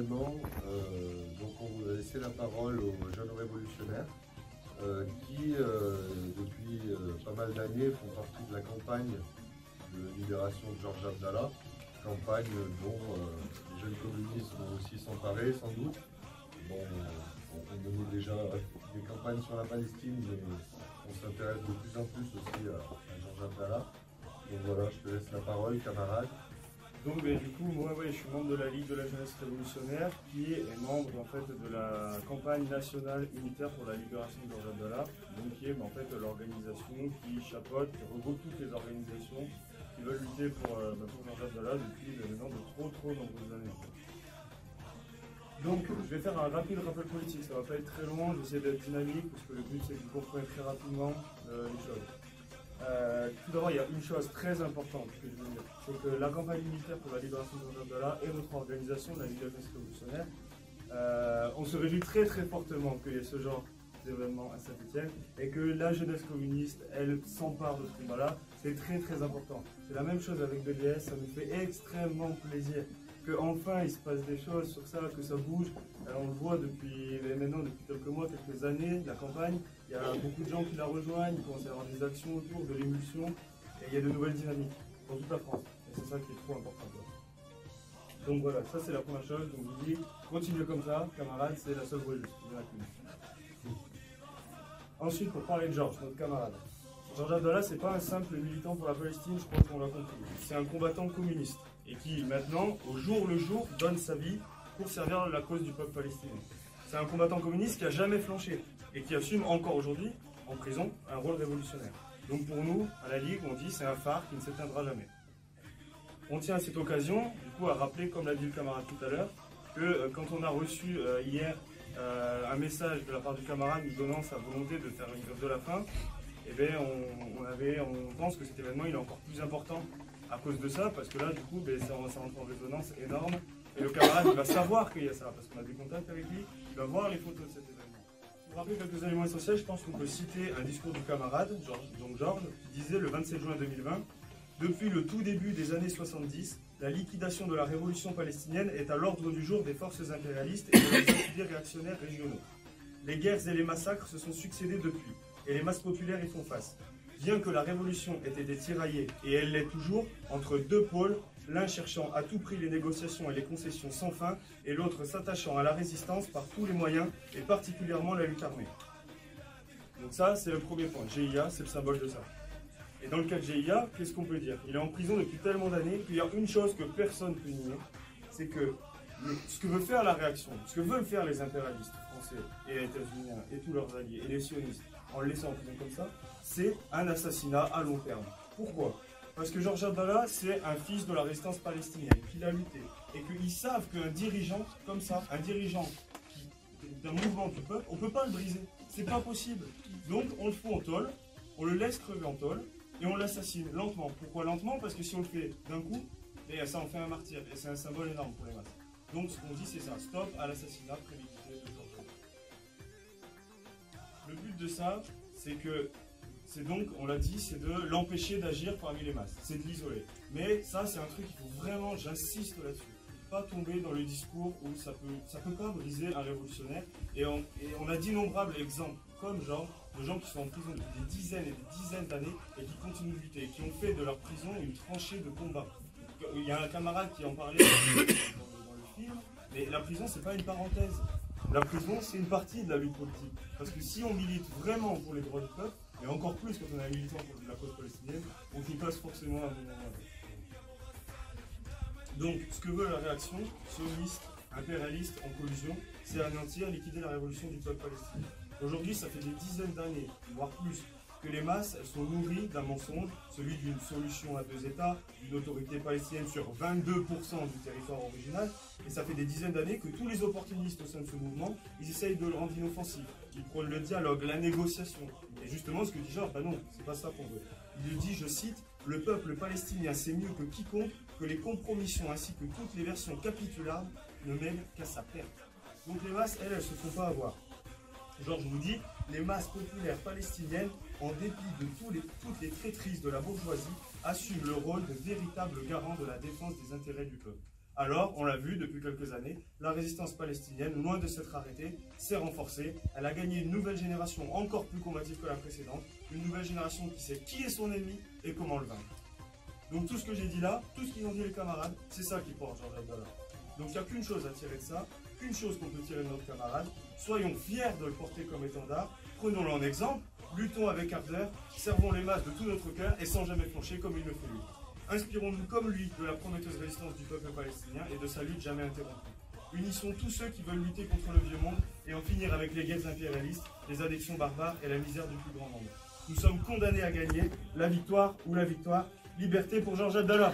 actuellement, donc on va laisser la parole aux jeunes révolutionnaires qui, depuis pas mal d'années, font partie de la campagne de libération de Georges Abdallah, campagne dont les jeunes communistes vont aussi s'emparer sans doute. Bon, on menait déjà des campagnes sur la Palestine, mais on s'intéresse de plus en plus aussi à Georges Abdallah. Donc voilà, je te laisse la parole, camarade. Donc du coup, moi je suis membre de la Ligue de la jeunesse révolutionnaire, qui est membre en fait de la campagne nationale unitaire pour la libération de Georges Abdallah, donc qui est en fait l'organisation qui chapeaute, qui regroupe toutes les organisations qui veulent lutter pour Georges Abdallah depuis maintenant de trop nombreuses années. Donc je vais faire un rapide rappel politique, ça va pas être très long, j'essaie d'être dynamique parce que le but c'est que vous compreniez très rapidement les choses. Tout d'abord, il y a une chose très importante que je veux dire, c'est que la campagne militaire pour la libération de Georges Abdallah et notre organisation, la Ligue de la jeunesse révolutionnaire, on se réjouit très fortement qu'il y ait ce genre d'événement à Saint-Étienne et que la jeunesse communiste, elle s'empare de ce combat-là. C'est très important. C'est la même chose avec BDS, ça nous fait extrêmement plaisir qu'enfin il se passe des choses sur ça, que ça bouge. On le voit depuis quelques mois, quelques années, la campagne. Il y a beaucoup de gens qui la rejoignent, il commence à y avoir des actions autour de l'émulsion, et il y a de nouvelles dynamiques dans toute la France. Et c'est ça qui est trop important. Donc voilà, ça c'est la première chose. Donc je vous dis, continuez comme ça, camarades, c'est la seule voie juste. Ensuite, pour parler de Georges, notre camarade. Georges Abdallah, c'est pas un simple militant pour la Palestine, je pense qu'on l'a compris. C'est un combattant communiste, et qui maintenant, au jour le jour, donne sa vie pour servir la cause du peuple palestinien. C'est un combattant communiste qui n'a jamais flanché, et qui assume encore aujourd'hui, en prison, un rôle révolutionnaire. Donc pour nous, à la Ligue, on dit c'est un phare qui ne s'éteindra jamais. On tient à cette occasion, du coup, à rappeler, comme l'a dit le camarade tout à l'heure, que quand on a reçu hier un message de la part du camarade nous donnant sa volonté de faire une grève de la faim, eh bien, on pense que cet événement il est encore plus important à cause de ça, parce que là, du coup, ça rentre en résonance énorme. Et le camarade il va savoir qu'il y a ça, parce qu'on a des contacts avec lui, il va voir les photos de cet événement. Pour rappeler quelques éléments essentiels, je pense qu'on peut citer un discours du camarade, Georges, qui disait le 27 juin 2020, « Depuis le tout début des années 70, la liquidation de la révolution palestinienne est à l'ordre du jour des forces impérialistes et de leurs affiliés réactionnaires régionaux. Les guerres et les massacres se sont succédés depuis, et les masses populaires y font face. Bien que la révolution ait été tiraillée, et elle l'est toujours, entre deux pôles, l'un cherchant à tout prix les négociations et les concessions sans fin, et l'autre s'attachant à la résistance par tous les moyens, et particulièrement la lutte armée. » Donc ça, c'est le premier point. GIA, c'est le symbole de ça. Et dans le cas de GIA, qu'est-ce qu'on peut dire? Il est en prison depuis tellement d'années qu'il y a une chose que personne ne peut nier, c'est que ce que veut faire la réaction, ce que veulent faire les impérialistes français et états-uniens et tous leurs alliés et les sionistes en le laissant en prison comme ça, c'est un assassinat à long terme. Pourquoi? Parce que Georges Abdallah, c'est un fils de la résistance palestinienne, qu'il a lutté. Et qu'ils savent qu'un dirigeant comme ça, un dirigeant d'un mouvement du peuple, on ne peut pas le briser. C'est pas possible. Donc on le fout en tôle, on le laisse crever en tôle, et on l'assassine lentement. Pourquoi lentement? Parce que si on le fait d'un coup, et ça en fait un martyr. Et c'est un symbole énorme pour les masses. Donc ce qu'on dit, c'est ça. Stop à l'assassinat prémédité de Georges Abdallah. Le but de ça, c'est donc, on l'a dit, c'est de l'empêcher d'agir parmi les masses. C'est de l'isoler. Mais ça, c'est un truc qu'il faut vraiment, j'insiste là-dessus. Pas tomber dans le discours où ça peut pas briser un révolutionnaire. Et on a d'innombrables exemples, comme genre, de gens qui sont en prison depuis des dizaines et des dizaines d'années et qui continuent de lutter, et qui ont fait de leur prison une tranchée de combat. Il y a un camarade qui en parlait dans le film, mais la prison, c'est pas une parenthèse. La prison, c'est une partie de la lutte politique. Parce que si on milite vraiment pour les droits du peuple, et encore plus quand on est un militant pour la cause palestinienne, on y passe forcément à un moment. Donc, ce que veut la réaction, sioniste, impérialiste, en collusion, c'est anéantir, liquider la révolution du peuple palestinien. Aujourd'hui, ça fait des dizaines d'années, voire plus, que les masses elles sont nourries d'un mensonge, celui d'une solution à deux États, d'une autorité palestinienne sur 22% du territoire original, et ça fait des dizaines d'années que tous les opportunistes au sein de ce mouvement, ils essayent de le rendre inoffensif, ils prônent le dialogue, la négociation. Et justement, ce que dit Georges, non, c'est pas ça qu'on veut. Il le dit, je cite, « Le peuple palestinien sait mieux que quiconque que les compromissions ainsi que toutes les versions capitulables ne mènent qu'à sa perte. » Donc les masses, elles se font pas avoir. Georges nous dit, les masses populaires palestiniennes, en dépit de toutes les traîtrises de la bourgeoisie, assument le rôle de véritables garants de la défense des intérêts du peuple. Alors, on l'a vu depuis quelques années, la résistance palestinienne, loin de s'être arrêtée, s'est renforcée. Elle a gagné une nouvelle génération encore plus combative que la précédente, une nouvelle génération qui sait qui est son ennemi et comment le vaincre. Donc tout ce que j'ai dit là, tout ce qu'ils ont dit les camarades, c'est ça qui porte Georges Abdallah. Donc il n'y a qu'une chose à tirer de ça, qu'une chose qu'on peut tirer de notre camarade, soyons fiers de le porter comme étendard, prenons-le en exemple, luttons avec ardeur, servons les masses de tout notre cœur et sans jamais flancher comme il le fait lui. Inspirons-nous comme lui de la prometteuse résistance du peuple palestinien et de sa lutte jamais interrompue. Unissons tous ceux qui veulent lutter contre le vieux monde et en finir avec les guerres impérialistes, les annexions barbares et la misère du plus grand nombre. Nous sommes condamnés à gagner la victoire ou la victoire. Liberté pour Georges Abdallah.